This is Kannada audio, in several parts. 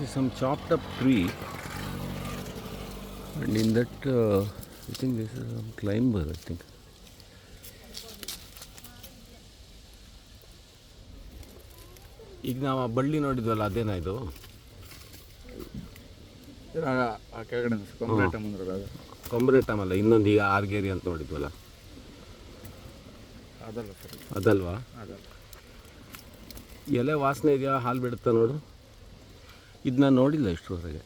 is some chopped up tree, and in that I think this is some climber, I think. ಈಗ ನಾವು ಆ ಬಳ್ಳಿ ನೋಡಿದ್ವಲ್ಲ ಅದೇನಾ ಇದು? ಆ ಕೆಳಗಡೆ ಕೊಂಬ್ರೇಟ ಮುಂದ್ರದ ಕೊಂಬ್ರೇಟಮ್ ಅಲ್ಲ, ಇನ್ನೊಂದು ಈಗ ಆರ್ಗೇರಿ ಅಂತ ನೋಡಿದ್ವಲ್ಲ ಅದಲ್ಲ ಸರ್, ಅದಲ್ವಾ? ಅದಲ್ಲ. ಎಲೆ ವಾಸನೆ ಇದೆಯಾ? ಹಾಲು ಬಿಡುತ್ತಾ ನೋಡು. ಇದು ನಾನು ನೋಡಿಲ್ಲ ಇಷ್ಟರವರೆಗೆ.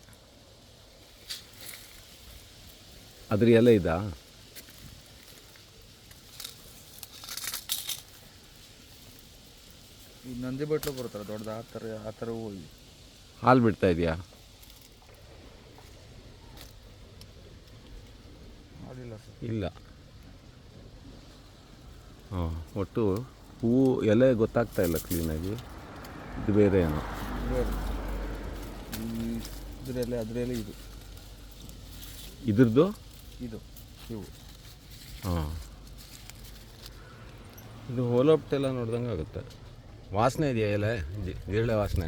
ಅದ್ರ ಎಲೆ ಇದಾ? ಈ ನಂದಿ ಬಟ್ಲು ಬರ್ತಾರೆ ದೊಡ್ಡದು, ಆ ಥರ ಹೂವು. ಹಾಲು ಬಿಡ್ತಾ ಇದೆಯಾ? ಅದಿಲ್ಲ ಸರ್, ಇಲ್ಲ. ಹಾಂ, ಒಟ್ಟು ಹೂವು ಎಲೆ ಗೊತ್ತಾಗ್ತಾ ಇಲ್ಲ ಕ್ಲೀನಾಗಿ. ಇದು ಬೇರೆ ಏನೋ. ಬೇರೆ ಇದರಲ್ಲಿ ಅದರಲ್ಲಿ ಇದು ಇದ್ರದ್ದು ಇದು ಇವು. ಹಾಂ, ಇದು ಹೋಲೋಪ್ಟೆಲ್ಲ ನೋಡ್ದಂಗೆ ಆಗುತ್ತೆ. ವಾಸನೆ ಇದೆಯಾ ಎಲೆ? ಜಿರಳೆ ವಾಸನೆ.